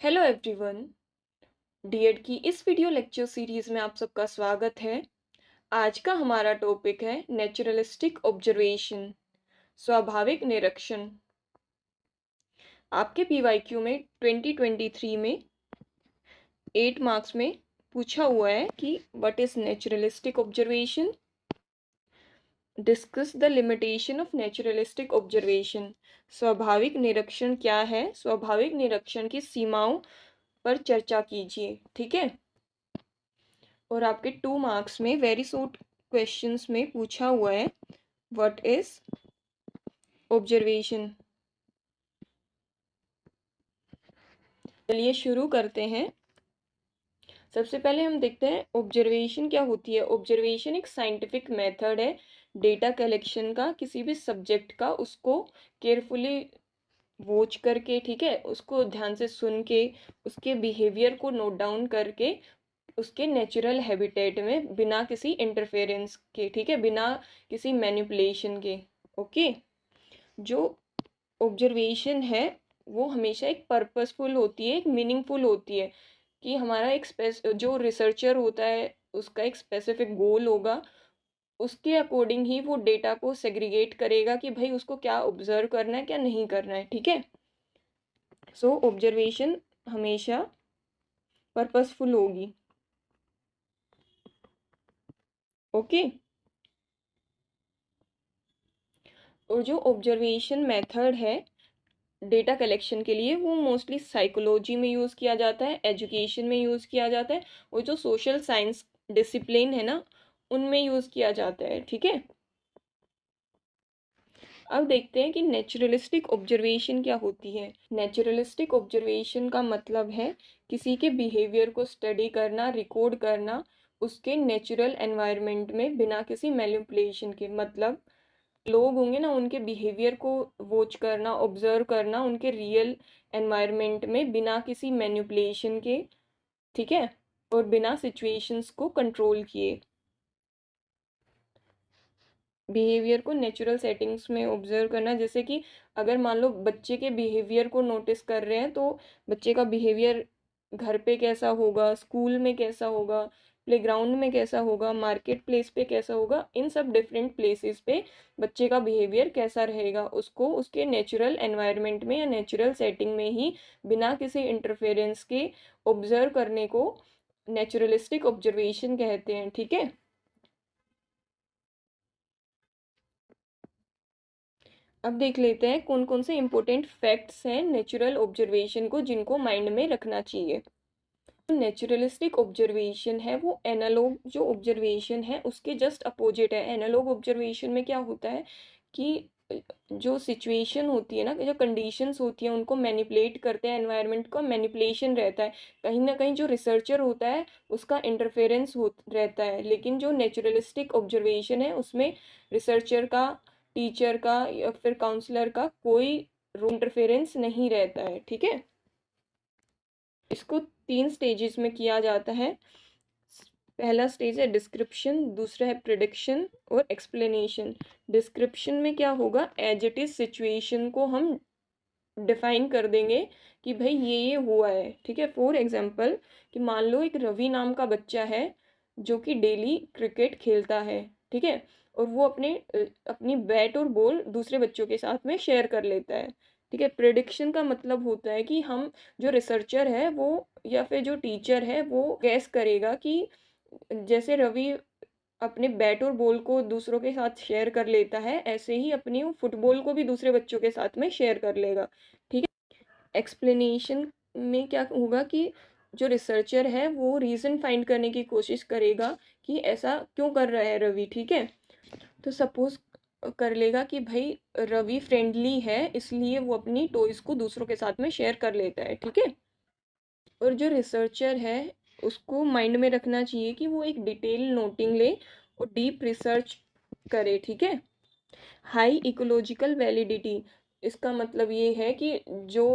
Hello everyone. DEd की इस video lecture series में आप सबका स्वागत है। आज का हमारा टॉपिक है नेचुरलिस्टिक ऑब्जर्वेशन, स्वाभाविक निरीक्षण। आपके पीवाईक्यू में 2023 में 8 मार्क्स में पूछा हुआ है कि what is naturalistic observation. Discuss the limitation of naturalistic observation. स्वाभाविक निरीक्षण क्या है, स्वाभाविक निरीक्षण की सीमाओं पर चर्चा कीजिए। ठीक है। और आपके 2 मार्क्स में वेरी शॉर्ट क्वेश्चंस में पूछा हुआ है व्हाट इज ऑब्जर्वेशन। चलिए शुरू करते हैं। सबसे पहले हम देखते हैं ऑब्जर्वेशन क्या होती है। ऑब्जर्वेशन एक साइंटिफिक मेथड है डेटा कलेक्शन का, किसी भी सब्जेक्ट का, उसको केयरफुली वॉच करके, ठीक है, उसको ध्यान से सुन के, उसके बिहेवियर को नोट डाउन करके, उसके नेचुरल हैबिटेट में बिना किसी इंटरफेरेंस के, ठीक है, बिना किसी मैनिपुलेशन के। ओके। जो ऑब्जर्वेशन है वो हमेशा एक पर्पसफुल होती है, एक मीनिंगफुल होती है कि हमारा एक जो रिसर्चर होता है उसका एक स्पेसिफिक गोल होगा, उसके अकॉर्डिंग ही वो डेटा को सेग्रीगेट करेगा कि भाई उसको क्या ऑब्जर्व करना है, क्या नहीं करना है। ठीक है। सो ऑब्जर्वेशन हमेशा पर्पसफुल होगी। ओके। और जो ऑब्जर्वेशन मेथड है डेटा कलेक्शन के लिए वो मोस्टली साइकोलॉजी में यूज़ किया जाता है, एजुकेशन में यूज़ किया जाता है, और जो सोशल साइंस डिसिप्लिन है ना उनमें यूज़ किया जाता है। ठीक है। अब देखते हैं कि नेचुरलिस्टिक ऑब्जर्वेशन क्या होती है। नेचुरलिस्टिक ऑब्जर्वेशन का मतलब है किसी के बिहेवियर को स्टडी करना, रिकॉर्ड करना उसके नेचुरल एनवायरनमेंट में बिना किसी मैनिपुलेशन के। मतलब लोग होंगे ना, उनके बिहेवियर को वॉच करना, ऑब्जर्व करना उनके रियल एनवायरनमेंट में बिना किसी मैनिपुलेशन के, ठीक है, और बिना सिचुएशंस को कंट्रोल किए। बिहेवियर को नेचुरल सेटिंग्स में ऑब्जर्व करना, जैसे कि अगर मान लो बच्चे के बिहेवियर को नोटिस कर रहे हैं तो बच्चे का बिहेवियर घर पे कैसा होगा, स्कूल में कैसा होगा, प्लेग्राउंड में कैसा होगा, मार्केट प्लेस पे कैसा होगा, इन सब डिफरेंट प्लेसेस पे बच्चे का बिहेवियर कैसा रहेगा, उसको उसके नेचुरल एनवायरनमेंट में या नेचुरल सेटिंग में ही बिना किसी इंटरफेरेंस के ऑब्जर्व करने को नेचुरलिस्टिक ऑब्जर्वेशन कहते हैं। ठीक है। अब देख लेते हैं कौन कौन से इंपॉर्टेंट फैक्ट्स हैं नेचुरल ऑब्जर्वेशन को जिनको माइंड में रखना चाहिए। तो नेचुरलिस्टिक ऑब्जर्वेशन है वो एनालॉग जो ऑब्जर्वेशन है उसके जस्ट अपोजिट है। एनालॉग ऑब्जर्वेशन में क्या होता है कि जो सिचुएशन होती है ना, जो कंडीशंस होती हैं उनको मैनिपुलेट करते हैं, एनवायरनमेंट का मैनिपुलेशन रहता है, कहीं ना कहीं जो रिसर्चर होता है उसका इंटरफेरेंस हो रहता है। लेकिन जो नेचुरलिस्टिक ऑब्जर्वेशन है उसमें रिसर्चर का, टीचर का या फिर काउंसलर का कोई इंटरफेरेंस नहीं रहता है। ठीक है। इसको 3 स्टेजेस में किया जाता है। पहला स्टेज है डिस्क्रिप्शन, दूसरा है प्रिडिक्शन और एक्सप्लेनेशन। डिस्क्रिप्शन में क्या होगा, एज इट इज सिचुएशन को हम डिफाइन कर देंगे कि भाई ये हुआ है। ठीक है। फॉर एग्जांपल कि मान लो एक रवि नाम का बच्चा है जो कि डेली क्रिकेट खेलता है, ठीक है, और वो अपनी बैट और बॉल दूसरे बच्चों के साथ में शेयर कर लेता है। ठीक है। प्रिडिक्शन का मतलब होता है कि हम जो रिसर्चर है वो या फिर जो टीचर है वो गैस करेगा कि जैसे रवि अपने बैट और बॉल को दूसरों के साथ शेयर कर लेता है ऐसे ही अपनी वो फुटबॉल को भी दूसरे बच्चों के साथ में शेयर कर लेगा। ठीक है। एक्सप्लेनेशन में क्या होगा कि जो रिसर्चर है वो रीज़न फाइंड करने की कोशिश करेगा कि ऐसा क्यों कर रहा है रवि। ठीक है। तो सपोज कर लेगा कि भाई रवि फ्रेंडली है इसलिए वो अपनी टॉयज को दूसरों के साथ में शेयर कर लेता है। ठीक है। और जो रिसर्चर है उसको माइंड में रखना चाहिए कि वो एक डिटेल नोटिंग ले और डीप रिसर्च करे। ठीक है। हाई इकोलॉजिकल वैलिडिटी, इसका मतलब ये है कि जो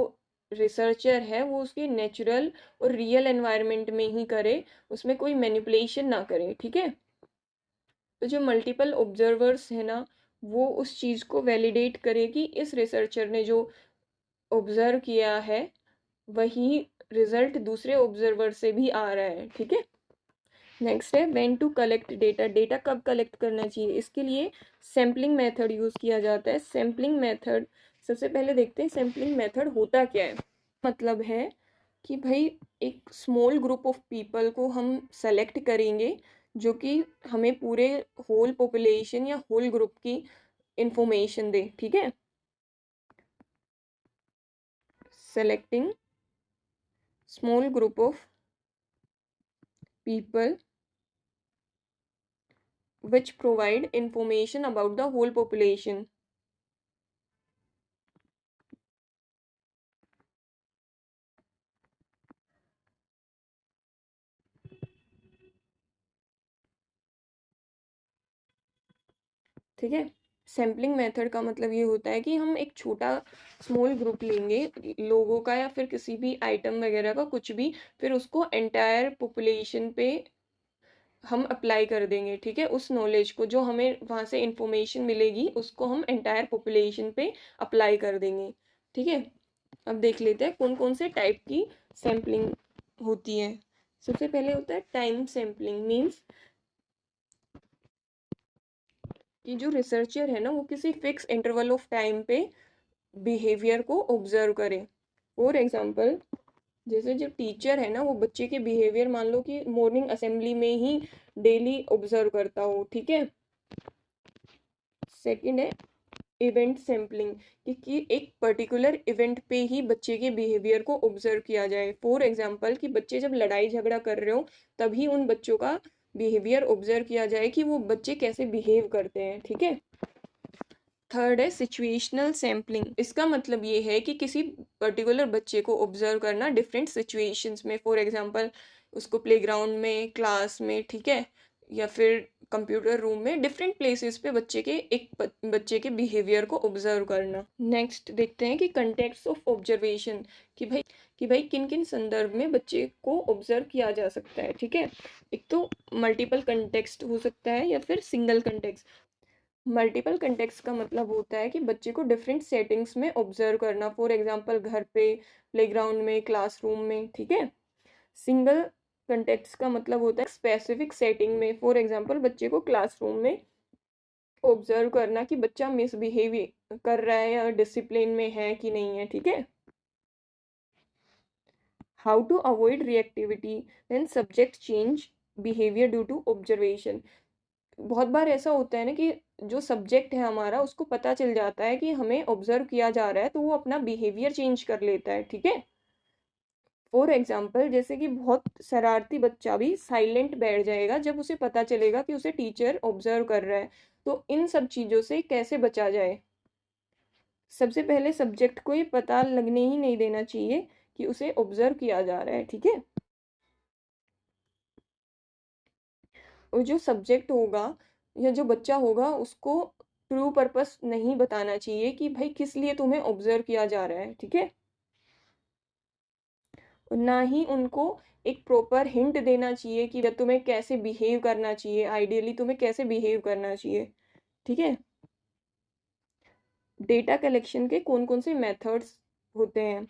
रिसर्चर है वो उसके नेचुरल और रियल एनवायरनमेंट में ही करे, उसमें कोई मैनिपुलेशन ना करे। ठीक है। तो जो मल्टीपल ऑब्जर्वर्स है ना वो उस चीज़ को वैलिडेट करे कि इस रिसर्चर ने जो ऑब्जर्व किया है वही रिजल्ट दूसरे ऑब्जर्वर से भी आ रहा है, ठीक है। नेक्स्ट है when to collect data, data कब कलेक्ट करना चाहिए, इसके लिए सैम्पलिंग मेथड यूज़ किया जाता है। सैम्पलिंग मेथड, सबसे पहले देखते हैं सैम्पलिंग मेथड होता क्या है। मतलब है कि भाई एक स्मॉल ग्रुप ऑफ पीपल को हम सेलेक्ट करेंगे जो कि हमें पूरे होल पॉपुलेशन या होल ग्रुप की इंफॉर्मेशन दे, ठीक है। Selecting small group of people which provide information about the whole population। ठीक है। सैम्पलिंग मेथड का मतलब ये होता है कि हम एक छोटा स्मॉल ग्रुप लेंगे लोगों का या फिर किसी भी आइटम वगैरह का कुछ भी, फिर उसको एंटायर पॉपुलेशन पे हम अप्लाई कर देंगे, ठीक है। उस नॉलेज को जो हमें वहाँ से इंफॉर्मेशन मिलेगी उसको हम एंटायर पॉपुलेशन पे अप्लाई कर देंगे, ठीक है। अब देख लेते हैं कौन कौन से टाइप की सैम्पलिंग होती है। सबसे पहले होता है टाइम सैम्पलिंग, मीन्स कि जो रिसर्चर है ना वो किसी फिक्स इंटरवल ऑफ टाइम पे बिहेवियर को ऑब्जर्व करे। फॉर एग्जांपल, जैसे जो टीचर है ना वो बच्चे के बिहेवियर मान लो कि मॉर्निंग असेंबली में ही डेली ऑब्जर्व करता हो, ठीक है। सेकंड है इवेंट सैम्पलिंग, कि एक पर्टिकुलर इवेंट पे ही बच्चे के बिहेवियर को ऑब्जर्व किया जाए। फॉर एग्जांपल कि बच्चे जब लड़ाई झगड़ा कर रहे हो तभी उन बच्चों का बिहेवियर ऑब्जर्व किया जाए कि वो बच्चे कैसे बिहेव करते हैं, ठीक है। थर्ड है सिचुएशनल सैम्पलिंग, इसका मतलब ये है कि किसी पर्टिकुलर बच्चे को ऑब्जर्व करना डिफरेंट सिचुएशंस में। फॉर एग्जांपल उसको प्लेग्राउंड में, क्लास में, ठीक है, या फिर कंप्यूटर रूम में, डिफरेंट प्लेसेस पे बच्चे के बच्चे के बिहेवियर को ऑब्जर्व करना। नेक्स्ट देखते हैं कि कंटेक्स्ट ऑफ ऑब्जर्वेशन, कि भाई किन किन संदर्भ में बच्चे को ऑब्जर्व किया जा सकता है, ठीक है। एक तो मल्टीपल कंटेक्स्ट हो सकता है या फिर सिंगल कंटेक्स्ट। मल्टीपल कंटेक्स्ट का मतलब होता है कि बच्चे को डिफरेंट सेटिंग्स में ऑब्जर्व करना। फॉर एग्जांपल घर पे, प्लेग्राउंड में, क्लासरूम में, ठीक है। सिंगल कंटेक्स्ट का मतलब होता है स्पेसिफिक सेटिंग में। फॉर एग्जांपल बच्चे को क्लासरूम में ऑब्जर्व करना कि बच्चा मिसबिहेव कर रहा है या डिसिप्लिन में है कि नहीं है, ठीक है। How to avoid reactivity when subject change behaviour due to observation. बहुत बार ऐसा होता है ना कि जो सब्जेक्ट है हमारा उसको पता चल जाता है कि हमें ऑब्जर्व किया जा रहा है तो वो अपना बिहेवियर चेंज कर लेता है, ठीक है। फॉर एग्जाम्पल जैसे कि बहुत शरारती बच्चा भी साइलेंट बैठ जाएगा जब उसे पता चलेगा कि उसे टीचर ऑब्जर्व कर रहा है। तो इन सब चीज़ों से कैसे बचा जाए। सबसे पहले सब्जेक्ट को ये पता लगने ही नहीं देना चाहिए कि उसे ऑब्जर्व किया जा रहा है, ठीक है। और जो सब्जेक्ट होगा या जो बच्चा होगा उसको ट्रू पर्पस नहीं बताना चाहिए कि भाई किस लिए तुम्हें ऑब्जर्व किया जा रहा है, ठीक है। और ना ही उनको एक प्रॉपर हिंट देना चाहिए कि तुम्हें कैसे बिहेव करना चाहिए, आइडियली तुम्हें कैसे बिहेव करना चाहिए, ठीक है। डेटा कलेक्शन के कौन कौन से मेथड्स होते हैं।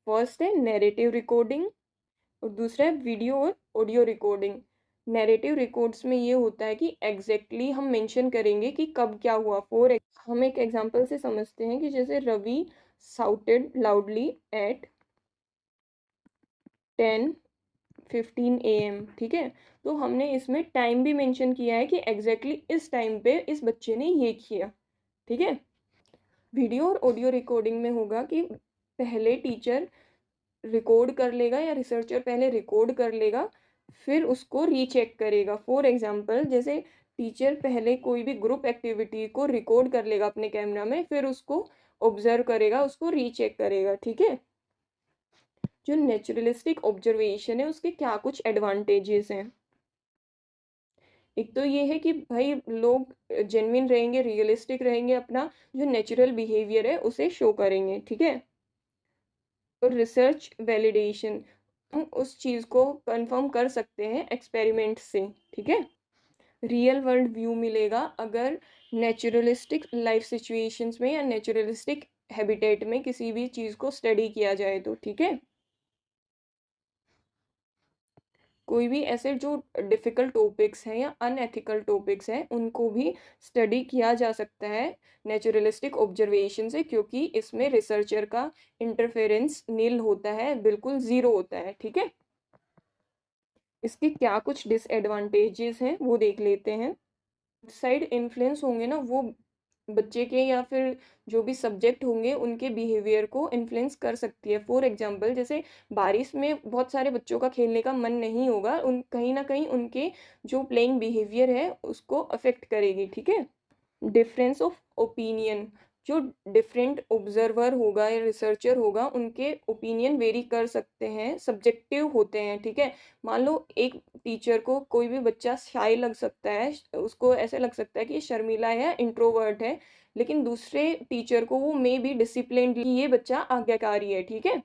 फर्स्ट है नैरेटिव रिकॉर्डिंग और दूसरा है वीडियो और ऑडियो रिकॉर्डिंग। नैरेटिव रिकॉर्ड्स में ये होता है कि एग्जैक्टली हम मेंशन करेंगे कि कब क्या हुआ। हम एक एग्जांपल से समझते हैं कि जैसे Ravi shouted loudly at 10:15 AM, ठीक है। तो हमने इसमें टाइम भी मेंशन किया है कि एग्जैक्टली इस टाइम पे इस बच्चे ने ये किया, ठीक है। वीडियो और ऑडियो रिकॉर्डिंग में होगा कि पहले टीचर रिकॉर्ड कर लेगा या रिसर्चर पहले रिकॉर्ड कर लेगा फिर उसको रीचेक करेगा। फॉर एग्जांपल जैसे टीचर पहले कोई भी ग्रुप एक्टिविटी को रिकॉर्ड कर लेगा अपने कैमरा में, फिर उसको ऑब्जर्व करेगा, उसको रीचेक करेगा, ठीक है। जो नेचुरलिस्टिक ऑब्जर्वेशन है उसके क्या कुछ एडवांटेजेस हैं। एक तो ये है कि भाई लोग जेन्युइन रहेंगे, रियलिस्टिक रहेंगे, अपना जो नेचुरल बिहेवियर है उसे शो करेंगे, ठीक है। और रिसर्च वैलिडेशन, हम उस चीज़ को कंफर्म कर सकते हैं एक्सपेरिमेंट से, ठीक है। रियल वर्ल्ड व्यू मिलेगा अगर नेचुरलिस्टिक लाइफ सिचुएशंस में या नेचुरलिस्टिक हैबिटेट में किसी भी चीज़ को स्टडी किया जाए तो, ठीक है। कोई भी ऐसे जो डिफ़िकल्ट टॉपिक्स हैं या अनएथिकल टॉपिक्स हैं उनको भी स्टडी किया जा सकता है नेचुरलिस्टिक ऑब्जर्वेशन से, क्योंकि इसमें रिसर्चर का इंटरफेरेंस नील होता है, बिल्कुल ज़ीरो होता है। ठीक है, इसके क्या कुछ डिसएडवांटेजेस हैं वो देख लेते हैं। साइड इन्फ्लुएंस होंगे ना, वो बच्चे के या फिर जो भी सब्जेक्ट होंगे उनके बिहेवियर को इन्फ्लुएंस कर सकती है। फॉर एग्जांपल, जैसे बारिश में बहुत सारे बच्चों का खेलने का मन नहीं होगा, उन कहीं ना कहीं उनके जो प्लेइंग बिहेवियर है उसको अफेक्ट करेगी। ठीक है, डिफरेंस ऑफ ओपिनियन, जो डिफरेंट ऑब्जर्वर होगा या रिसर्चर होगा उनके ओपिनियन वेरी कर सकते हैं, सब्जेक्टिव होते हैं। ठीक है, मान लो एक टीचर को कोई भी बच्चा शाय लग सकता है, उसको ऐसे लग सकता है कि ये शर्मीला है, इंट्रोवर्ट है, लेकिन दूसरे टीचर को वो मे बी डिसिप्लिन्ड, ये बच्चा आज्ञाकारी है। ठीक है,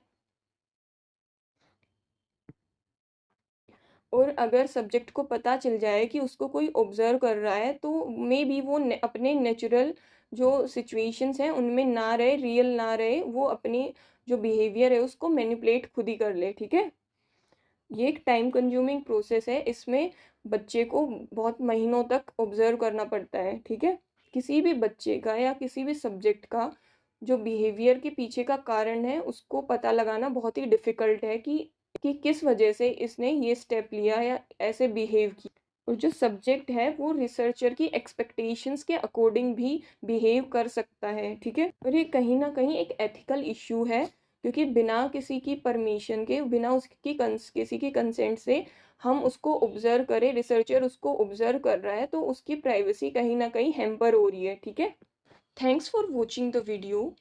और अगर सब्जेक्ट को पता चल जाए कि उसको कोई ऑब्जर्व कर रहा है तो मे बी वो अपने नेचुरल जो सिचुएशंस हैं उनमें ना रहे, रियल ना रहे, वो अपनी जो बिहेवियर है उसको मैनिपुलेट खुद ही कर ले। ठीक है, ये एक टाइम कंज्यूमिंग प्रोसेस है, इसमें बच्चे को बहुत महीनों तक ऑब्जर्व करना पड़ता है। ठीक है, किसी भी बच्चे का या किसी भी सब्जेक्ट का जो बिहेवियर के पीछे का कारण है उसको पता लगाना बहुत ही डिफिकल्ट है कि किस वजह से इसने ये स्टेप लिया या ऐसे बिहेव किया। और जो सब्जेक्ट है वो रिसर्चर की एक्सपेक्टेशंस के अकॉर्डिंग भी बिहेव कर सकता है। ठीक है, और ये कहीं ना कहीं एक एथिकल इश्यू है, क्योंकि बिना किसी की परमिशन के, बिना उसकी किसी की कंसेंट से हम उसको ऑब्जर्व करें, रिसर्चर उसको ऑब्जर्व कर रहा है, तो उसकी प्राइवेसी कहीं ना कहीं हैम्पर हो रही है। ठीक है, thanks for watching the video.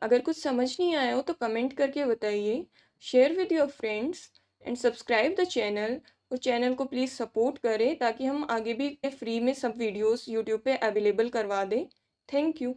अगर कुछ समझ नहीं आया हो तो कमेंट करके बताइए, share with your friends and subscribe the channel. और चैनल को प्लीज़ सपोर्ट करें ताकि हम आगे भी फ्री में सब वीडियोस यूट्यूब पे अवेलेबल करवा दें। Thank you.